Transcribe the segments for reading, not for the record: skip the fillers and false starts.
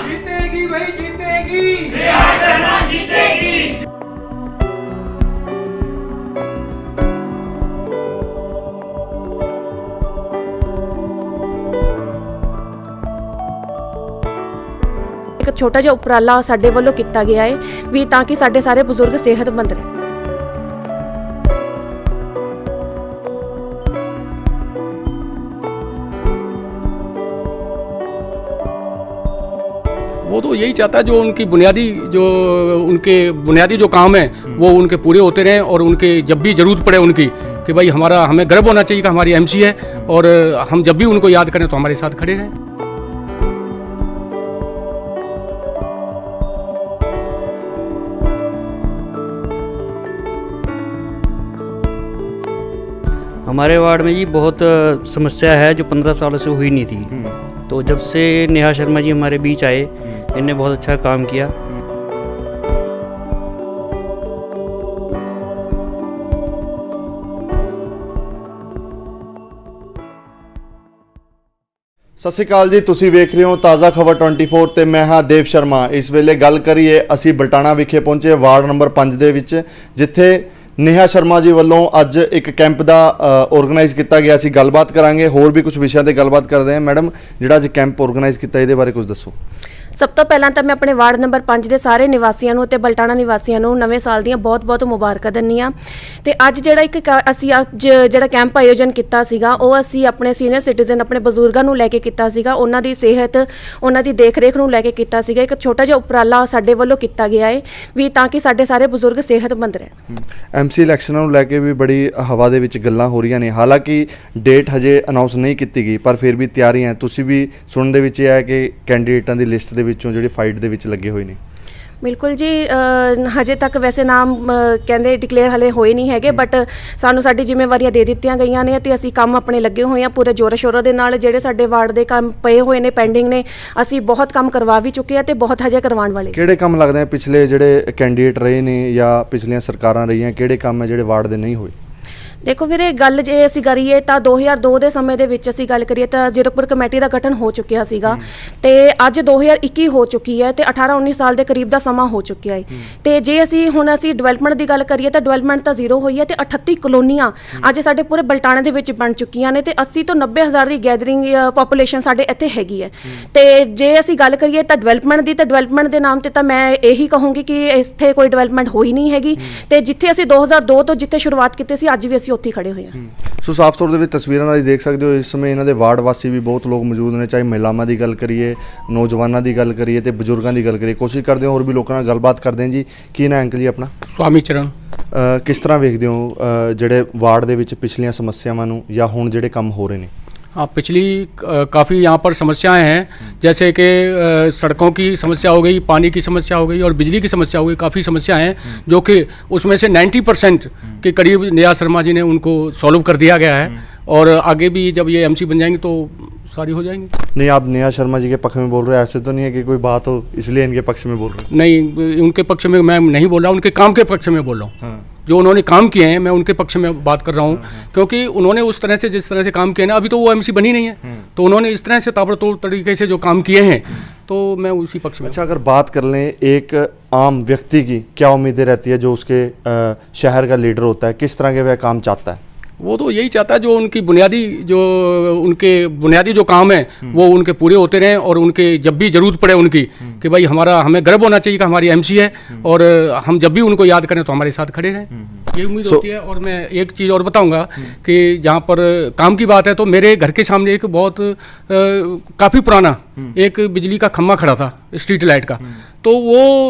जीतेगी भाई जीतेगी, नेहा शर्मा जीतेगी। ਇੱਕ ਛੋਟਾ ਜਿਹਾ ਉਪਰਾਲਾ ਸਾਡੇ ਵੱਲੋਂ ਕੀਤਾ ਗਿਆ ਹੈ ਵੀ ਤਾਂ ਕਿ ਸਾਡੇ ਸਾਰੇ ਬਜ਼ੁਰਗ ਸਿਹਤਮੰਦ ਰਹਿਣ। वो तो यही चाहता है जो उनकी बुनियादी जो काम है वो उनके पूरे होते रहें और उनके जब भी ज़रूरत पड़े उनकी कि भाई हमें गर्व होना चाहिए कि हमारी एमसी है और हम जब भी उनको याद करें तो हमारे साथ खड़े रहें। हमारे वार्ड में जी बहुत समस्या है जो 15 सालों से हुई नहीं थी। तो जब से नेहा शर्मा जी हमारे बीच आए इन्होंने बहुत अच्छा काम किया। ਸਤਿ ਸ਼੍ਰੀ ਅਕਾਲ ਜੀ, ਤੁਸੀਂ ਵੇਖ ਰਹੇ ਹੋ ਤਾਜ਼ਾ ਖਬਰ 24 ਤੇ ਮੈਂ ਹਾਂ ਦੇਵ ਸ਼ਰਮਾ। ਇਸ ਵੇਲੇ ਗੱਲ ਕਰੀਏ ਅਸੀਂ ਬਲਟਾਣਾ ਵਿਖੇ ਪਹੁੰਚੇ ਵਾਰਡ ਨੰਬਰ 5 ਦੇ ਵਿੱਚ, ਜਿੱਥੇ नेहा शर्मा जी वालों अज एक कैंप का ऑर्गेनाइज किया गया। गलबात करांगे होर भी कुछ विषयों पर गलबात करते हैं। मैडम जिहड़ा अज कैंप ऑर्गेनाइज किया ये बारे कुछ दसो। ਸਭ ਤੋਂ ਪਹਿਲਾਂ ਤਾਂ ਮੈਂ ਆਪਣੇ ਵਾਰਡ ਨੰਬਰ 5 ਦੇ ਸਾਰੇ ਨਿਵਾਸੀਆਂ ਨੂੰ ਤੇ ਬਲਟਾਣਾ ਨਿਵਾਸੀਆਂ ਨੂੰ ਨਵੇਂ ਸਾਲ ਦੀਆਂ ਬਹੁਤ-ਬਹੁਤ ਮੁਬਾਰਕਾਂ ਦਿੰਦੀ ਆ। ਤੇ ਅੱਜ ਅਸੀਂ ਜਿਹੜਾ ਕੈਂਪ ਆਯੋਜਨ ਕੀਤਾ ਸੀਗਾ ਉਹ ਅਸੀਂ ਆਪਣੇ ਸੀਨੀਅਰ ਸਿਟੀਜ਼ਨ ਆਪਣੇ ਬਜ਼ੁਰਗਾਂ ਨੂੰ ਲੈ ਕੇ ਕੀਤਾ ਸੀਗਾ। ਉਹਨਾਂ ਦੀ ਸਿਹਤ ਉਹਨਾਂ ਦੀ ਦੇਖ-ਰੇਖ ਨੂੰ ਲੈ ਕੇ ਕੀਤਾ ਸੀਗਾ। ਇੱਕ ਛੋਟਾ ਜਿਹਾ ਉਪਰਾਲਾ ਸਾਡੇ ਵੱਲੋਂ ਕੀਤਾ ਗਿਆ ਹੈ ਵੀ ਤਾਂ ਕਿ ਸਾਡੇ ਸਾਰੇ ਬਜ਼ੁਰਗ ਸਿਹਤਮੰਦ ਰਹਿਣ। ਐਮਸੀ ਇਲੈਕਸ਼ਨਾਂ ਨੂੰ ਲੈ ਕੇ ਵੀ ਬੜੀ ਹਵਾ ਦੇ ਵਿੱਚ ਗੱਲਾਂ ਹੋ ਰਹੀਆਂ ਨੇ। ਹਾਲਾਂਕਿ ਡੇਟ ਹਜੇ ਅਨਾਉਂਸ ਨਹੀਂ ਕੀਤੀ ਗਈ ਪਰ ਫਿਰ ਵੀ ਤਿਆਰੀਆਂ ਤੁਸੀਂ ਵੀ ਸੁਣਨ ਦੇ ਵਿੱਚ ਇਹ ਹੈ ਕਿ ਕੈਂਡੀਡੇਟਾਂ ਦੀ ਲਿਸਟ ਦੇ ਵਿੱਚੋਂ ਜਿਹੜੇ ਫਾਈਟ ਦੇ ਵਿੱਚ ਲੱਗੇ ਹੋਏ ਨੇ। ਬਿਲਕੁਲ ਜੀ, ਹਜੇ ਤੱਕ ਵੈਸੇ ਨਾਮ ਕਹਿੰਦੇ ਡਿਕਲੇਅਰ ਹਲੇ ਹੋਏ ਨਹੀਂ ਹੈਗੇ ਬਟ ਸਾਨੂੰ ਸਾਡੀ ਜ਼ਿੰਮੇਵਾਰੀਆਂ ਦੇ ਦਿੱਤੀਆਂ ਗਈਆਂ ਨੇ ਤੇ ਅਸੀਂ ਕੰਮ ਆਪਣੇ ਲੱਗੇ ਹੋਏ ਹਾਂ ਪੂਰੇ ਜ਼ੋਰ ਸ਼ੋਰ ਦੇ ਨਾਲ। ਜਿਹੜੇ ਸਾਡੇ ਵਾਰਡ ਦੇ ਕੰਮ ਪਏ ਹੋਏ ਨੇ ਪੈਂਡਿੰਗ ਨੇ ਅਸੀਂ ਬਹੁਤ ਕੰਮ ਕਰਵਾ ਵੀ ਚੁੱਕੇ ਆ ਤੇ ਬਹੁਤ ਹਜੇ ਕਰਵਾਉਣ ਵਾਲੇ। ਕਿਹੜੇ ਕੰਮ ਲੱਗਦੇ ਆ ਪਿਛਲੇ ਜਿਹੜੇ ਕੈਂਡੀਡੇਟ ਰਹੇ ਨੇ ਜਾਂ ਪਿਛਲੀਆਂ ਸਰਕਾਰਾਂ ਰਹੀਆਂ, ਕਿਹੜੇ ਕੰਮ ਹੈ ਜਿਹੜੇ ਵਾਰਡ ਦੇ ਨਹੀਂ ਹੋਏ? ਦੇਖੋ ਵੀਰੇ, ਗੱਲ ਜੇ ਅਸੀਂ ਕਰੀਏ ਤਾਂ 2002 ਦੇ ਸਮੇਂ ਦੇ ਵਿੱਚ ਅਸੀਂ ਗੱਲ ਕਰੀਏ ਤਾਂ ਜ਼ੀਰਕਪੁਰ ਕਮੇਟੀ ਦਾ ਗਠਨ ਹੋ ਚੁੱਕਿਆ ਸੀਗਾ ਤੇ ਅੱਜ 2021 ਹੋ ਚੁੱਕੀ ਹੈ ਤੇ 18-19 ਸਾਲ ਦੇ ਕਰੀਬ ਦਾ ਸਮਾਂ ਹੋ ਚੁੱਕਿਆ ਹੈ। ਤੇ ਜੇ ਹੁਣ ਅਸੀਂ ਡਿਵੈਲਪਮੈਂਟ ਦੀ ਗੱਲ ਕਰੀਏ ਤਾਂ ਡਿਵੈਲਪਮੈਂਟ ਤਾਂ ਜ਼ੀਰੋ ਹੋਈ ਹੈ ਤੇ 38 ਕਲੋਨੀਆਂ ਅੱਜ ਸਾਡੇ ਪੂਰੇ ਬਲਟਾਣੇ ਦੇ ਵਿੱਚ ਬਣ ਚੁੱਕੀਆਂ ਨੇ ਤੇ 80 ਤੋਂ 90 ਹਜ਼ਾਰ ਦੀ ਗੈਦਰਿੰਗ ਪੋਪੂਲੇਸ਼ਨ ਸਾਡੇ ਇੱਥੇ ਹੈਗੀ ਹੈ। ਤੇ ਜੇ ਅਸੀਂ ਗੱਲ ਕਰੀਏ ਤਾਂ ਡਿਵੈਲਪਮੈਂਟ ਦੀ, ਤਾਂ ਡਿਵੈਲਪਮੈਂਟ ਦੇ ਨਾਮ ਤੇ ਤਾਂ ਮੈਂ ਇਹੀ ਕਹੂੰਗੀ ਕਿ ਇੱਥੇ ਕੋਈ ਡਿਵੈਲਪਮੈਂਟ ਹੋਈ ਨਹੀਂ ਹੈਗੀ ਤੇ ਜਿੱਥੇ ਅਸੀਂ 2002 ਤੋਂ ਜਿੱਥੇ ਸ਼ੁਰੂਆਤ ਕੀਤੀ ਸੀ ਅੱਜ ਵੀ ਅਸੀਂ ਉੱਥੇ ਖੜੇ ਹੋਏ ਹਾਂ। ਸੋ ਸਾਫ਼ ਤੌਰ ਦੇ ਵਿੱਚ ਤਸਵੀਰਾਂ ਨਾਲ ਹੀ ਦੇਖ ਸਕਦੇ ਹੋ ਇਸ ਸਮੇਂ ਇਹਨਾਂ ਦੇ ਵਾਰਡ ਵਾਸੀ ਵੀ ਬਹੁਤ ਲੋਕ ਮੌਜੂਦ ਨੇ, ਚਾਹੇ ਮਹਿਲਾਵਾਂ ਦੀ ਗੱਲ ਕਰੀਏ, ਨੌਜਵਾਨਾਂ ਦੀ ਗੱਲ ਕਰੀਏ ਤੇ ਬਜ਼ੁਰਗਾਂ ਦੀ ਗੱਲ ਕਰੀਏ। ਕੋਸ਼ਿਸ਼ ਕਰਦੇ ਹਾਂ ਹੋਰ ਵੀ ਲੋਕਾਂ ਨਾਲ ਗੱਲਬਾਤ ਕਰਦੇ ਹਾਂ। ਜੀ ਕੀ ਨਾ ਅੰਕਲ ਜੀ ਆਪਣਾ? स्वामी चरण। ਕਿਸ ਤਰ੍ਹਾਂ ਵੇਖਦੇ ਹੋ ਜਿਹੜੇ ਵਾਰਡ ਦੇ ਵਿੱਚ ਪਿਛਲੀਆਂ ਸਮੱਸਿਆਵਾਂ ਨੂੰ ਜਾਂ ਹੁਣ ਜਿਹੜੇ ਕੰਮ ਹੋ ਰਹੇ ਨੇ? हाँ, पिछली काफ़ी यहाँ पर समस्याएं हैं, जैसे कि सड़कों की समस्या हो गई, पानी की समस्या हो गई और बिजली की समस्या हो गई। काफ़ी समस्याएं हैं जो कि उसमें से 90% के करीब नेहा शर्मा जी ने उनको सॉल्व कर दिया गया है और आगे भी जब ये एमसी बन जाएंगे तो सारी हो जाएंगी। नहीं, आप नेहा शर्मा जी के पक्ष में बोल रहे हैं, ऐसे तो नहीं है कि कोई बात हो इसलिए इनके पक्ष में बोल रहे हैं? नहीं, उनके पक्ष में मैं नहीं बोल रहा, उनके काम के पक्ष में बोल रहा हूँ। जो उन्होंने काम किए हैं मैं उनके पक्ष में बात कर रहा हूँ क्योंकि उन्होंने उस तरह से जिस तरह से काम किए ना, अभी तो वो एमसी बनी नहीं है तो उन्होंने इस तरह से ताबड़तोड़ तरीके से जो काम किए हैं तो मैं उसी पक्ष में। अच्छा, अगर बात कर लें एक आम व्यक्ति की, क्या उम्मीदें रहती है जो उसके शहर का लीडर होता है, किस तरह के वह काम चाहता है? वो तो यही चाहता है जो उनके बुनियादी जो काम है वो उनके पूरे होते रहें और उनके जब भी ज़रूरत पड़े उनकी कि भाई हमें गर्व होना चाहिए कि हमारी एमसी है और हम जब भी उनको याद करें तो हमारे साथ खड़े रहें, ये उम्मीद होती है। और मैं एक चीज़ और बताऊंगा कि जहाँ पर काम की बात है तो मेरे घर के सामने एक बहुत काफ़ी पुराना एक बिजली का खम्भा खड़ा था, स्ट्रीट लाइट का। तो वो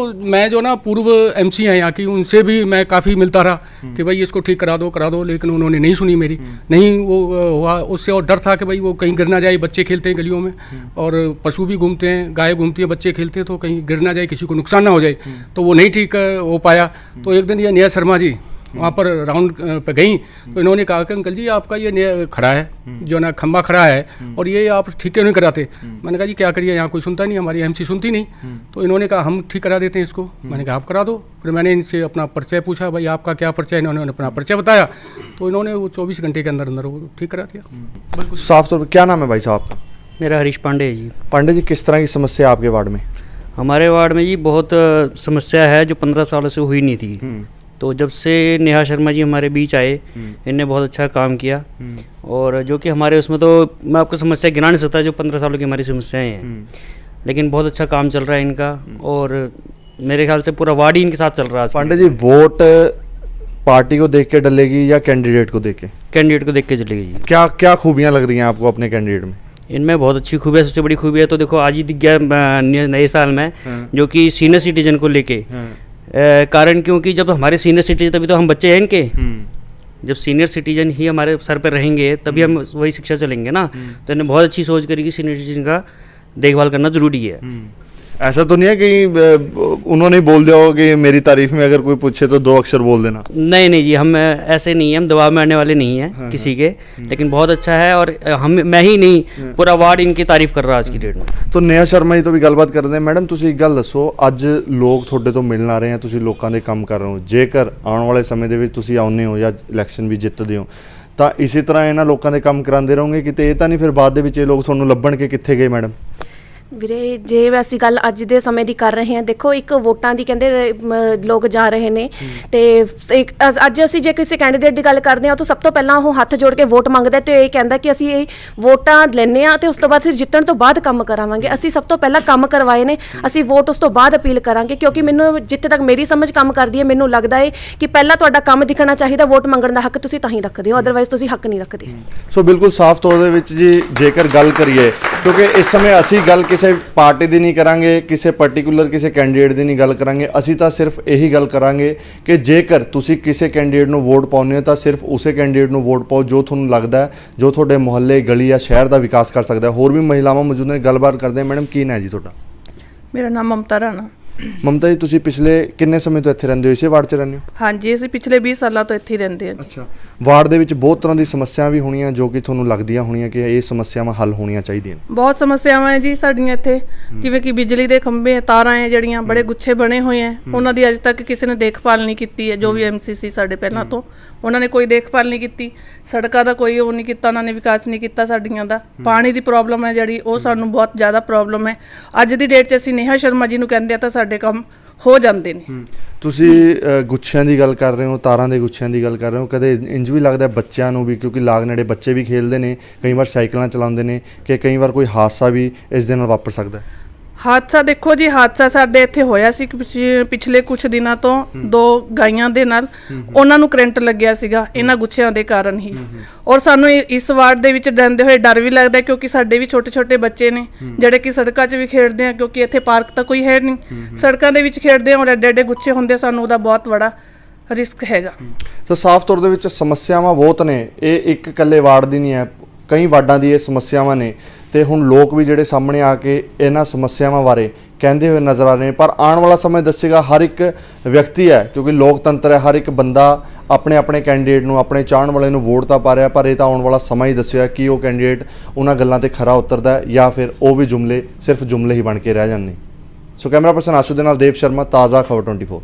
मैं जो ना पूर्व एमसी हैं यहाँ की, उनसे भी मैं काफ़ी मिलता रहा कि भाई इसको ठीक करा दो, लेकिन उन्होंने नहीं सुनी मेरी। नहीं वो हुआ, उससे और डर था कि भाई वो कहीं गिर ना जाए, बच्चे खेलते हैं गलियों में और पशु भी घूमते हैं, गाय घूमती है, बच्चे खेलते हैं तो कहीं गिर ना जाए, किसी को नुकसान ना हो जाए, तो वो नहीं ठीक हो पाया। तो एक दिन ये नेहा शर्मा जी वहाँ पर राउंड पे गई तो इन्होंने कहा कि अंकल जी आपका ये खड़ा है जो ना खंबा खड़ा है और ये आप ठीक क्यों नहीं कराते? मैंने कहा जी क्या करिए, यहाँ कोई सुनता नहीं, हमारी एमसी सुनती नहीं। तो इन्होंने कहा हम ठीक करा देते हैं इसको। मैंने कहा आप करा दो। फिर मैंने इनसे अपना परिचय पूछा, भाई आपका क्या परिचय? इन्होंने अपना परिचय बताया तो इन्होंने वो 24 घंटे के अंदर अंदर वो ठीक करा दिया। बिल्कुल साफ तौर पर। क्या नाम है भाई साहब? मेरा हरीश पांडे है जी। पांडे जी, किस तरह की समस्या है आपके वार्ड में? हमारे वार्ड में जी बहुत समस्या है जो 15 सालों से हुई नहीं थी। तो जब से नेहा शर्मा जी हमारे बीच आए, इनने बहुत अच्छा काम किया। और जो कि हमारे उसमें तो मैं आपको समस्या गिना नहीं सकता, जो 15 सालों की हमारी समस्याएं हैं, लेकिन बहुत अच्छा काम चल रहा है इनका। और मेरे ख्याल से पूरा वार्ड ही इनके साथ चल रहा है। पांडे जी, वोट पार्टी को देख के डलेगी या कैंडिडेट को देख के? कैंडिडेट को देख के चलेगी जी। क्या क्या खूबियां लग रही हैं आपको अपने कैंडिडेट में? इनमें बहुत अच्छी खूबी है। सबसे बड़ी खूबी है तो देखो आज ही दिख गया नए साल में, जो कि सीनियर सिटीजन को लेके। कारण क्योंकि जब हमारे सीनियर सिटीजन, तभी तो हम बच्चे हैं इनके। जब सीनियर सिटीजन ही हमारे सर पर रहेंगे तभी हम वही शिक्षा चलेंगे ना। तो इन्हें बहुत अच्छी सोच करी कि सीनियर सिटीजन का देखभाल करना जरूरी है। ऐसा तो नहीं है कि उन्होंने बोल दिया हो कि मेरी तारीफ में अगर कोई पूछे तो 2 अक्षर बोल देना? नहीं नहीं जी, हम ऐसे नहीं हैं, हम दबाव में आने वाले नहीं हैं किसी के। लेकिन बहुत अच्छा है और मैं ही नहीं, पूरा वार्ड इनकी तारीफ कर रहा है आज की डेट में। तो नेहा शर्मा जी तो भी ਗੱਲਬਾਤ ਕਰਦੇ ਹਾਂ। ਮੈਡਮ, ਤੁਸੀਂ ਇੱਕ ਗੱਲ ਦੱਸੋ, ਅੱਜ ਲੋਕ ਤੁਹਾਡੇ ਤੋਂ ਮਿਲਣ ਆ ਰਹੇ ਆ, ਤੁਸੀਂ ਲੋਕਾਂ ਦੇ ਕੰਮ ਕਰ ਰਹੇ ਹੋ। ਜੇਕਰ ਆਉਣ ਵਾਲੇ ਸਮੇਂ ਦੇ ਵਿੱਚ ਤੁਸੀਂ ਆਉਂਦੇ ਹੋ ਜਾਂ ਇਲੈਕਸ਼ਨ ਵੀ ਜਿੱਤਦੇ ਹੋ ਤਾਂ ਇਸੇ ਤਰ੍ਹਾਂ ਇਹਨਾਂ ਲੋਕਾਂ ਦੇ ਕੰਮ ਕਰਾਉਂਦੇ ਰਹੋਗੇ? ਕਿਤੇ ਇਹ ਤਾਂ ਨਹੀਂ ਫਿਰ ਬਾਅਦ ਦੇ ਵਿੱਚ ਇਹ ਲੋਕ ਤੁਹਾਨੂੰ ਲੱਭਣ ਕਿ ਕਿੱਥੇ ਗਏ ਮੈਡਮ? ਵੀਰੇ, ਜੇ ਅਸੀਂ ਗੱਲ ਅੱਜ ਦੇ ਸਮੇਂ ਦੀ ਕਰ ਰਹੇ ਹਾਂ, ਦੇਖੋ ਇੱਕ ਵੋਟਾਂ ਦੀ ਕਹਿੰਦੇ ਲੋਕ ਜਾ ਰਹੇ ਨੇ। ਤੇ ਅੱਜ ਅਸੀਂ ਜੇ ਕਿਸੇ ਕੈਂਡੀਡੇਟ ਦੀ ਗੱਲ ਕਰਦੇ ਹਾਂ ਤਾਂ ਸਭ ਤੋਂ ਪਹਿਲਾਂ ਉਹ ਹੱਥ ਜੋੜ ਕੇ ਵੋਟ ਮੰਗਦਾ ਤੇ ਇਹ ਕਹਿੰਦਾ ਕਿ ਅਸੀਂ ਇਹ ਵੋਟਾਂ ਲੈਂਦੇ ਹਾਂ ਤੇ ਉਸ ਤੋਂ ਬਾਅਦ ਅਸੀਂ ਜਿੱਤਣ ਤੋਂ ਬਾਅਦ ਕੰਮ ਕਰਾਵਾਂਗੇ। ਅਸੀਂ ਸਭ ਤੋਂ ਪਹਿਲਾਂ ਕੰਮ ਕਰਵਾਏ ਨੇ, ਅਸੀਂ ਵੋਟ ਉਸ ਤੋਂ ਬਾਅਦ ਅਪੀਲ ਕਰਾਂਗੇ। ਕਿਉਂਕਿ ਮੈਨੂੰ ਜਿੱਥੇ ਤੱਕ ਮੇਰੀ ਸਮਝ ਕੰਮ ਕਰਦੀ ਹੈ, ਮੈਨੂੰ ਲੱਗਦਾ ਹੈ ਕਿ ਪਹਿਲਾਂ ਤੁਹਾਡਾ ਕੰਮ ਦਿਖਣਾ ਚਾਹੀਦਾ। ਵੋਟ ਮੰਗਣ ਦਾ ਹੱਕ ਤੁਸੀਂ ਤਾਂ ਹੀ ਰੱਖਦੇ ਹੋ, ਅਦਰਵਾਈਜ਼ ਤੁਸੀਂ ਹੱਕ ਨਹੀਂ ਰੱਖਦੇ। ਸੋ ਬਿਲਕੁਲ ਸਾਫ਼ ਤੌਰ ਦੇ ਵਿੱਚ ਜੀ, ਜੇਕਰ ਗੱਲ ਕਰੀਏ, ਕਿਉਂਕਿ ਇਸ ਸਮੇਂ ਅਸੀਂ ਗੱਲ ਕਿਸੇ ਪਾਰਟੀ ਦੀ ਨਹੀਂ ਕਰਾਂਗੇ, ਕਿਸੇ ਪਾਰਟਿਕੂਲਰ ਕਿਸੇ ਕੈਂਡੀਡੇਟ ਦੀ ਨਹੀਂ ਗੱਲ ਕਰਾਂਗੇ। ਅਸੀਂ ਤਾਂ ਸਿਰਫ ਇਹੀ ਗੱਲ ਕਰਾਂਗੇ ਕਿ ਜੇਕਰ ਤੁਸੀਂ ਕਿਸੇ ਕੈਂਡੀਡੇਟ ਨੂੰ ਵੋਟ ਪਾਉਂਦੇ ਹੋ ਤਾਂ ਸਿਰਫ ਉਸੇ ਕੈਂਡੀਡੇਟ ਨੂੰ ਵੋਟ ਪਾਓ ਜੋ ਤੁਹਾਨੂੰ ਲੱਗਦਾ ਹੈ, ਜੋ ਤੁਹਾਡੇ ਮੁਹੱਲੇ, ਗਲੀ ਜਾਂ ਸ਼ਹਿਰ ਦਾ ਵਿਕਾਸ ਕਰ ਸਕਦਾ ਹੈ। ਹੋਰ ਵੀ ਮਹਿਲਾਵਾਂ ਮੌਜੂਦ ਨੇ, ਗੱਲਬਾਤ ਕਰਦੇ ਹਾਂ। ਮੈਡਮ, ਕੀ ਨਾਂ ਹੈ ਜੀ ਤੁਹਾਡਾ? ਮੇਰਾ ਨਾਮ ਮਮਤਾ ਰਾਣਾ। ਮਮਤਾ ਜੀ, ਤੁਸੀਂ ਪਿਛਲੇ ਕਿੰਨੇ ਸਮੇਂ ਤੋਂ ਇੱਥੇ ਰਹਿੰਦੇ ਹੋ? ਇਸੇ ਵਾਰਡ 'ਚ ਰਹਿੰਦੇ ਹੋ? ਹਾਂਜੀ, ਅਸੀਂ ਪਿਛਲੇ 20 ਸਾਲਾਂ ਤੋਂ ਇੱਥੇ ਹੀ ਰਹਿੰਦੇ ਹਾਂ ਜੀ। ਅੱਛਾ। ਵਾਰਡ ਦੇ ਵਿੱਚ ਬਹੁਤ ਤਰ੍ਹਾਂ ਦੀ ਸਮੱਸਿਆ ਵੀ ਹੋਣੀਆਂ ਜੋ ਕਿ ਤੁਹਾਨੂੰ ਲੱਗਦੀਆਂ ਹੋਣੀਆਂ ਕਿ ਇਹ ਸਮੱਸਿਆਵਾਂ ਹੱਲ ਹੋਣੀਆਂ ਚਾਹੀਦੀਆਂ? ਬਹੁਤ ਸਮੱਸਿਆਵਾਂ ਹੈ ਜੀ ਸਾਡੀਆਂ ਇੱਥੇ, ਜਿਵੇਂ ਕਿ ਬਿਜਲੀ ਦੇ ਖੰਭੇ, ਤਾਰਾਂ ਹੈ ਜਿਹੜੀਆਂ ਬੜੇ ਗੁੱਛੇ ਬਣੇ ਹੋਏ ਹੈ, ਉਹਨਾਂ ਦੀ ਅੱਜ ਤੱਕ ਕਿਸੇ ਨੇ ਦੇਖਭਾਲ ਨਹੀਂ ਕੀਤੀ ਹੈ। ਜੋ ਵੀ ਐਮਸੀਸੀ ਸਾਡੇ ਪਹਿਲਾਂ ਤੋਂ, ਉਹਨਾਂ ਨੇ ਕੋਈ ਦੇਖਭਾਲ ਨਹੀਂ ਕੀਤੀ। ਸੜਕਾਂ ਦਾ ਕੋਈ ਉਹ ਨਹੀਂ ਕੀਤਾ, ਉਹਨਾਂ ਨੇ ਵਿਕਾਸ ਨਹੀਂ ਕੀਤਾ ਸਾਡੀਆਂ ਦਾ। ਪਾਣੀ ਦੀ ਪ੍ਰੋਬਲਮ ਹੈ ਜਿਹੜੀ, ਉਹ ਸਾਨੂੰ ਬਹੁਤ ਜ਼ਿਆਦਾ ਪ੍ਰੋਬਲਮ ਹੈ। ਅੱਜ ਦੀ ਡੇਟ 'ਚ ਅਸੀਂ ਨੇਹਾ ਸ਼ਰਮਾ ਜੀ ਨੂੰ ਕਹਿੰਦੇ ਆ ਤਾਂ ਸਾਡੇ ਕੰਮ ਹੋ ਜਾਂਦੇ ਨੇ। ਤੁਸੀਂ ਗੁੱਛਿਆਂ ਦੀ ਗੱਲ ਕਰ ਰਹੇ ਹੋ, ਤਾਰਾਂ ਦੇ ਗੁੱਛਿਆਂ ਦੀ ਗੱਲ ਕਰ ਰਹੇ ਹੋ, ਕਦੇ ਇੰਜ ਵੀ ਲੱਗਦਾ ਬੱਚਿਆਂ ਨੂੰ ਵੀ, ਕਿਉਂਕਿ ਲਾਗ ਨੇੜੇ ਬੱਚੇ ਵੀ ਖੇਡਦੇ ਨੇ, ਕਈ ਵਾਰ ਸਾਈਕਲਾਂ ਚਲਾਉਂਦੇ ਨੇ, ਕਿ ਕਈ ਵਾਰ ਕੋਈ ਹਾਦਸਾ ਵੀ ਇਸ ਦੇ ਨਾਲ ਵਾਪਰ ਸਕਦਾ ਹੈ? ਹਾਦਸਾ ਦੇਖੋ ਜੀ, ਹਾਦਸਾ ਸਾਡੇ ਇੱਥੇ ਹੋਇਆ ਸੀ ਪਿਛਲੇ ਕੁਝ ਦਿਨਾਂ ਤੋਂ 2 ਗਾਈਆਂ ਦੇ ਨਾਲ। ਉਹਨਾਂ ਨੂੰ ਕਰੰਟ ਲੱਗਿਆ ਸੀਗਾ ਇਹਨਾਂ ਗੁੱਛਿਆਂ ਦੇ ਕਾਰਨ ਹੀ। ਔਰ ਸਾਨੂੰ ਇਸ ਵਾਰਡ ਦੇ ਵਿੱਚ ਰਹਿੰਦੇ ਹੋਏ ਡਰ ਵੀ ਲੱਗਦਾ, ਕਿਉਂਕਿ ਸਾਡੇ ਵੀ ਛੋਟੇ ਛੋਟੇ ਬੱਚੇ ਨੇ ਜਿਹੜੇ ਕਿ ਸੜਕਾਂ 'ਚ ਵੀ ਖੇਡਦੇ ਆ, ਕਿਉਂਕਿ ਇੱਥੇ ਪਾਰਕ ਤਾਂ ਕੋਈ ਹੈ ਨਹੀਂ। ਸੜਕਾਂ ਦੇ ਵਿੱਚ ਖੇਡਦੇ ਆ ਔਰ ਐਡੇ ਐਡੇ ਗੁੱਛੇ ਹੁੰਦੇ, ਸਾਨੂੰ ਉਹਦਾ ਬਹੁਤ ਬੜਾ ਰਿਸਕ ਹੈਗਾ। ਸੋ ਸਾਫ਼ ਤੌਰ ਦੇ ਵਿੱਚ ਸਮੱਸਿਆਵਾਂ ਬਹੁਤ ਨੇ, ਇਹ ਇੱਕ ਇਕੱਲੇ ਵਾਰਡ ਦੀ ਨਹੀਂ ਹੈ, ਕਈ ਵਾਰਡਾਂ ਦੀ ਇਹ ਸਮੱਸਿਆਵਾਂ ਨੇ। ਤੇ ਹੁਣ ਲੋਕ ਵੀ ਜਿਹੜੇ ਸਾਹਮਣੇ ਆ ਕੇ ਇਹਨਾਂ ਸਮੱਸਿਆਵਾਂ ਬਾਰੇ ਕਹਿੰਦੇ ਹੋਏ ਨਜ਼ਰ ਆ ਰਹੇ ਨੇ। ਪਰ ਆਉਣ ਵਾਲਾ ਸਮਾਂ ਦੱਸੇਗਾ। ਹਰ ਇੱਕ ਵਿਅਕਤੀ ਹੈ, ਕਿਉਂਕਿ ਲੋਕਤੰਤਰ ਹੈ, ਹਰ ਇੱਕ ਬੰਦਾ ਆਪਣੇ ਆਪਣੇ ਕੈਂਡੀਡੇਟ ਨੂੰ, ਆਪਣੇ ਚਾਹਣ ਵਾਲੇ ਨੂੰ ਵੋਟ ਤਾਂ ਪਾ ਰਿਹਾ, ਪਰ ਇਹ ਤਾਂ ਆਉਣ ਵਾਲਾ ਸਮਾਂ ਹੀ ਦੱਸੇਗਾ ਕਿ ਉਹ ਕੈਂਡੀਡੇਟ ਉਹਨਾਂ ਗੱਲਾਂ ਤੇ ਖਰਾ ਉਤਰਦਾ ਹੈ ਜਾਂ ਫਿਰ ਉਹ ਵੀ ਜੁਮਲੇ ਸਿਰਫ ਜੁਮਲੇ ਹੀ ਬਣ ਕੇ ਰਹਿ ਜਾਂਦੇ। ਸੋ ਕੈਮਰਾ ਪਰਸਨ ਆਸ਼ੂ ਦੇ ਨਾਲ ਦੇਵ ਸ਼ਰਮਾ, ਤਾਜ਼ਾ ਖਬਰ 24।